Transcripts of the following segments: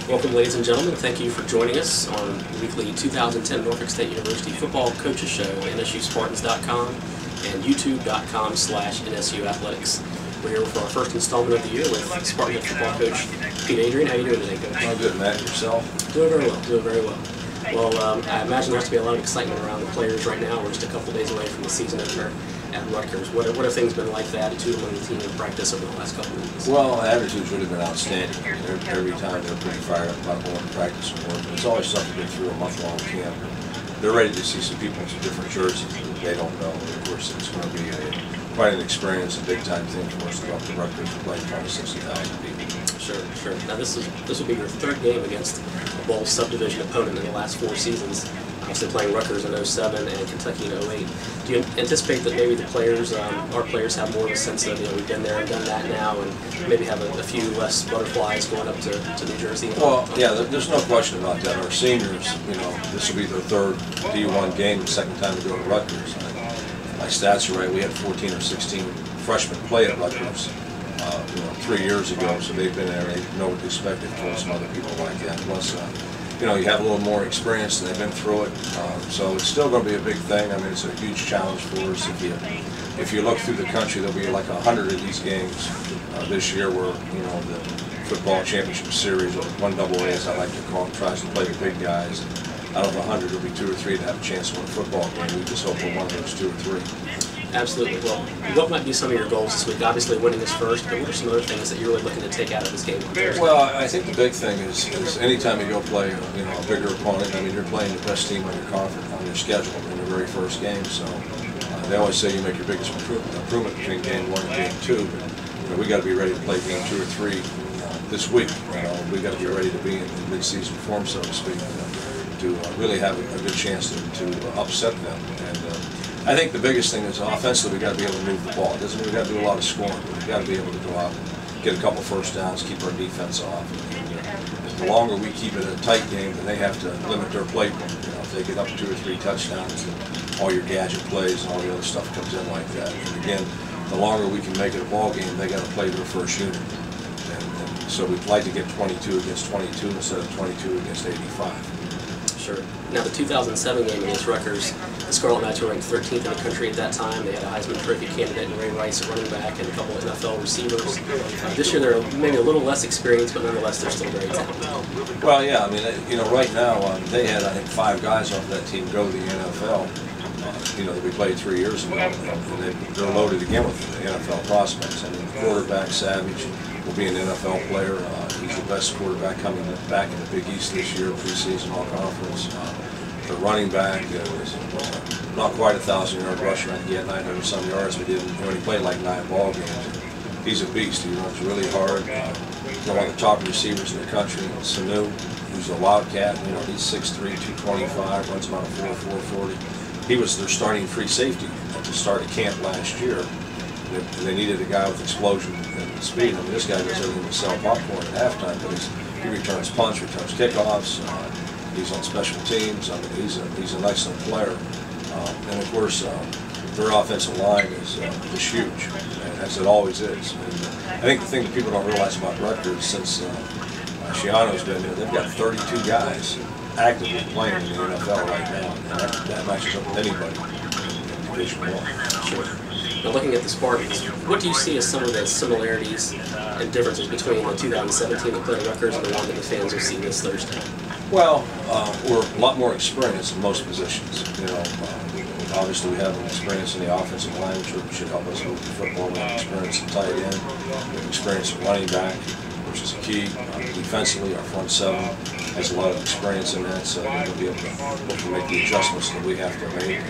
Welcome, ladies and gentlemen. Thank you for joining us on the weekly 2010 Norfolk State University Football Coaches Show, NSUSpartans.com and YouTube.com/NSU Athletics. We're here for our first installment of the year with Spartan football coach Pete Adrian. How are you doing today, Coach? Oh, good, Matt. Yourself? Doing very well. Doing very well. Well, I imagine there has to be a lot of excitement around the players right now. We're just a couple days away from the season opener at Rutgers. What have things been like, the attitude among the team in practice over the last couple of weeks? Well, the attitude's really been outstanding. I mean, every time they're pretty fired up about going to practice and work. It's always something to get through a month-long camp. They're ready to see some people in some different jerseys that they don't know. And of course, it's going to be quite an experience, a big-time thing for us to go up to Rutgers and play in front of 60,000 people. Sure. Now this will be your third game against a bowl subdivision opponent in the last 4 seasons. Obviously playing Rutgers in 07 and Kentucky in 08. Do you anticipate that maybe the players, our players, have more of a sense of, we've been there and done that now, and maybe have a few less butterflies going up to New Jersey? Well, yeah, there's no question about that. Our seniors, this will be their third D1 game, the second time to go to Rutgers. My stats are right. We had 14 or 16 freshmen play at Rutgers 3 years ago, so they've been there. They know what to expect. They've told some other people like that. Plus, you have a little more experience and they've been through it. So it's still going to be a big thing. I mean, it's a huge challenge for us. If you look through the country, there'll be like 100 of these games this year where, the football championship series, or 1AA as I like to call them, tries to play the big guys. Out of 100, there'll be 2 or 3 that have a chance to win a football game. We just hope we're one of those 2 or 3. Absolutely. Well, what might be some of your goals this week? Obviously winning is first, but what are some other things that you're really looking to take out of this game? Well, I think the big thing is anytime you go play a bigger opponent, I mean, you're playing the best team on your conference, on your schedule in your very first game. So they always say you make your biggest improvement between game 1 and game 2. But we got to be ready to play game 2 or 3 this week. We got to be ready to be in mid-season form, so to speak, to really have a good chance to upset them. And I think the biggest thing is offensively, we got to be able to move the ball. It doesn't mean we got to do a lot of scoring, but we got to be able to go out and get a couple first downs, keep our defense off. And the longer we keep it a tight game, then they have to limit their playbook. If they get up 2 or 3 touchdowns, and all your gadget plays and all the other stuff comes in like that. And again, the longer we can make it a ball game, they got to play their first unit. And so we'd like to get 22 against 22 instead of 22 against 85. Sure. Now the 2007 game against Rutgers, the Scarlet Knights were ranked 13th in the country at that time. They had a Heisman Trophy candidate in Ray Rice at running back and a couple of NFL receivers. This year they're maybe a little less experienced, but nonetheless they're still very talented. Well, yeah, I mean, right now they had, I think, 5 guys off that team go to the NFL. That we played 3 years ago, and they're loaded again with the NFL prospects. I mean, the quarterback, Savage, will be an NFL player. He's the best quarterback coming back in the Big East this year, preseason all-conference. The running back was not quite a 1,000-yard rusher. I think he had 900-some yards, but he only played like 9 ball games. He's a beast. He runs really hard. One of the top receivers in the country, Sanu, who's a wildcat. He's 6'3", 225, runs about a 4.40. He was their starting free safety at the start of camp last year. They needed a guy with explosion and speed. I mean, this guy does everything to sell popcorn at halftime, but he returns punts, returns kickoffs. He's on special teams. I mean, he's an excellent player. And of course, their offensive line is huge, as it always is. And I think the thing that people don't realize about Rutgers, since Shiano's been there, they've got 32 guys actively playing in the NFL right now, and that matches up with anybody in Division I. Sure. Now, looking at the Spartans, what do you see as some of the similarities and differences between the 2017 that played at Rutgers and the one that the fans will see this Thursday? Well, we're a lot more experienced in most positions. Obviously we have an experience in the offensive line, which should help us move the football. We have experience in tight end, we have experience in running back, which is a key. Defensively, our front 7 has a lot of experience in that, so we'll be able to make the adjustments that we have to make.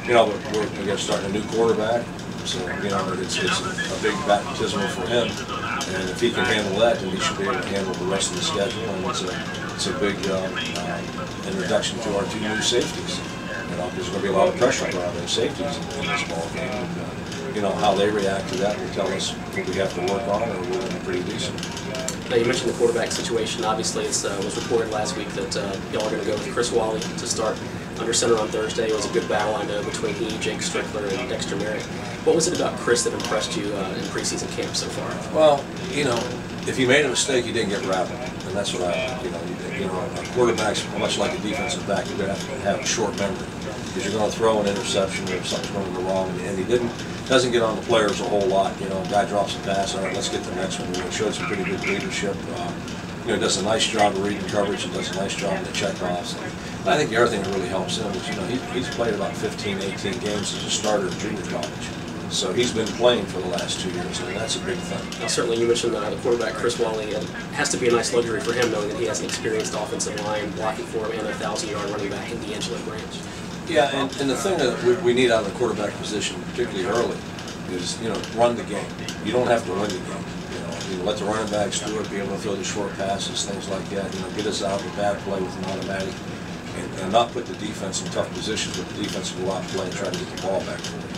We're going to start a new quarterback, so it's a big baptismal for him, and if he can handle that, then he should be able to handle the rest of the schedule. And it's a big introduction to our 2 new safeties. There's going to be a lot of pressure on our safeties in this ball game. How they react to that will tell us what we have to work on, or we're going to be pretty decent. Now, you mentioned the quarterback situation. Obviously, it was reported last week that y'all are going to go with Chris Wally to start under center on Thursday. It was a good battle, I know, between he, Jake Strickler, and Dexter Merrick. What was it about Chris that impressed you in preseason camp so far? Well, if he made a mistake, he didn't get rattled. and that's what a quarterback's much like a defensive back. You're going to have a short memory because you're going to throw an interception or something's going to go wrong, and he doesn't get on the players a whole lot. A guy drops a pass, all right, let's get the next one. He showed some pretty good leadership. Does a nice job of reading coverage and does a nice job of the checkoffs. And I think the other thing that really helps him is, he's played about 15, 18 games as a starter in junior college. So he's been playing for the last 2 years, and that's a big thing. Now, certainly, you mentioned the quarterback, Chris Wally. It has to be a nice luxury for him knowing that he has an experienced offensive line blocking for him and a 1,000-yard running back in D'Angelo Branch. Yeah, and the thing that we need out of the quarterback position, particularly early, is run the game. You don't have to win the game. Let the running backs do it, be able to throw the short passes, things like that. Get us out of a bad play with an automatic, and not put the defense in tough positions, but the defense will go out and play and try to get the ball back for them.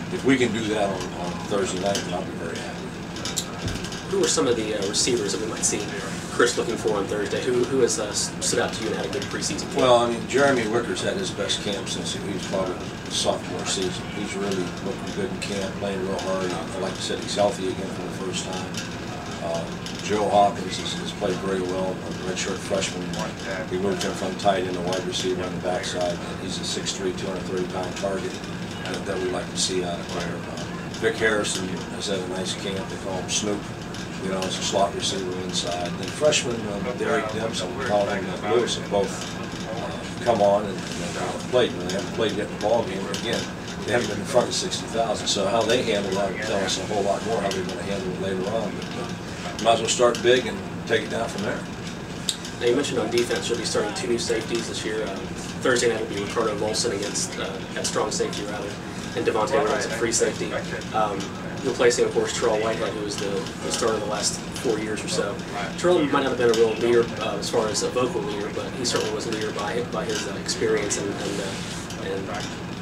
And if we can do that on Thursday night, then I'll be very happy. Who are some of the receivers that we might see Chris looking for on Thursday? Who has stood out to you and had a good preseason camp? Well, Jeremy Wicker's had his best camp since he was probably his sophomore season. He's really looking good in camp, playing real hard. Like I said, he's healthy again for the first time. Joe Hawkins has played very well, a redshirt freshman. We moved him from tight end to wide receiver on the backside. And he's a 6'3", 230-pound target that we like to see out of there. Vic Harrison has had a nice camp. They call him Snoop. As a slot receiver inside. And then freshman Derek Dempson, Colin Lewis have both come on and played. They haven't played yet in the ball game. Again, they haven't been in front of 60,000. So how they handle that will tell us a whole lot more how they're going to handle it later on. But might as well start big and take it down from there. Now you mentioned on defense you'll be starting 2 new safeties this year. Thursday night will be Ricardo Volson against at strong safety rather, and Devontae Rhodes at free safety. Replacing, of course, Terrell Whitehead, who was the starter the last 4 years or so. Terrell might not have been a real leader as far as a vocal leader, but he certainly was a leader by his experience and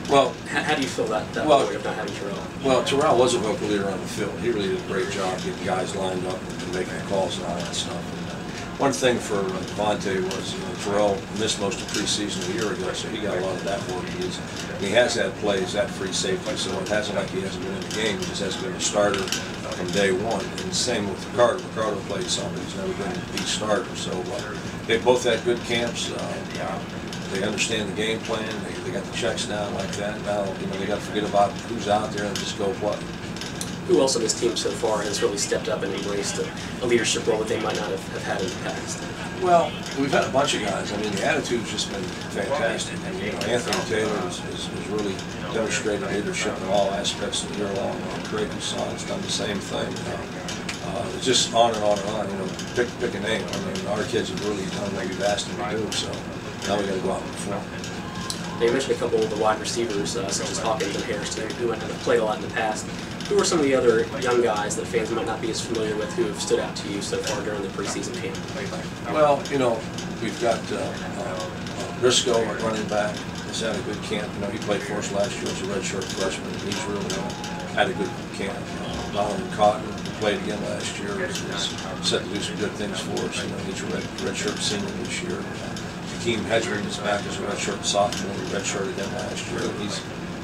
well, how do you feel that way of not having Terrell? Well, Terrell was a vocal leader on the field. He really did a great job getting guys lined up and making the calls and all that stuff. And, one thing for Devontae was Terrell missed most of preseason a year ago, so he got a lot of that work. He has had plays at free safety, so it hasn't like he hasn't been in the game. He just hasn't been a starter from day one. And the same with Ricardo. Ricardo played some, but he's never been the starter. So they both had good camps. They understand the game plan. They got the checks down like that. Now they got to forget about who's out there and just go play. Who else on this team so far has really stepped up and embraced a leadership role that they might not have had in the past? Well, we've had a bunch of guys. The attitude's just been fantastic. Anthony Taylor has really demonstrated leadership in all aspects of the year long. Craig Hassan's done the same thing. It's just on and on and on. Pick a name. Our kids have really done what we've asked them to do, so now we got to go out and perform. Now, you mentioned a couple of the wide receivers, such as Hawkins and Harrison, who might not have played a lot in the past. Who are some of the other young guys that fans might not be as familiar with who have stood out to you so far during the preseason camp? Well, we've got Briscoe, our running back, has had a good camp. He played for us last year as a redshirt freshman, and he's really had a good camp. Donovan Cotton, who played again last year, is set to do some good things for us. He's a redshirt senior this year. Hakeem Hedgeron is back as a redshirt sophomore. He redshirted him last year.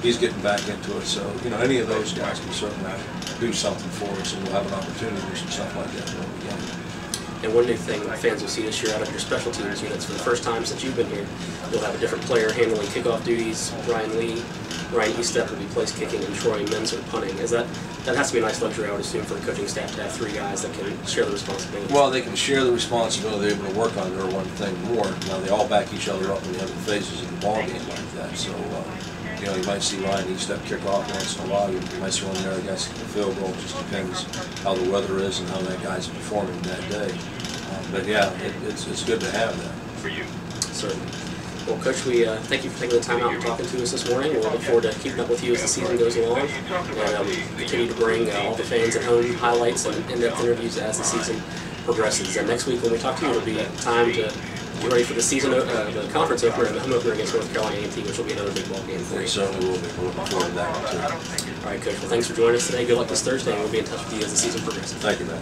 He's getting back into it, so any of those guys can certainly do something for us, and we'll have an opportunity to do some stuff like that when we get. And one new thing fans will see this year out of your special teams units, for the first time since you've been here, you'll have a different player handling kickoff duties. Ryan Eastep will be place kicking, and Troy Menzer punting. That has to be a nice luxury, I would assume, for the coaching staff to have 3 guys that can share the responsibility. Well, they can share the responsibility. They're able to work on their one thing more. Now they all back each other up in the other phases of the ball game like that. So. You might see Ryan Eastep kick off once in a while. You might see one of the other guys kick the field goal. It just depends how the weather is and how that guy's performing that day. But yeah, it's good to have that. For you. Certainly. Well, Coach, we thank you for taking the time out and talking to us this morning. We'll look forward to keeping up with you as the season goes along. And continue to bring all the fans at home highlights and in-depth interviews as the season progresses. And next week when we talk to you, it'll be time to get ready for the season, the conference opener and the home opener against North Carolina A&T, which will be another big ball game for you. It certainly will be. We're looking forward to that one too. All right, Coach. Well, thanks for joining us today. Good luck this Thursday, and we'll be in touch with you as the season progresses. Thank you, man.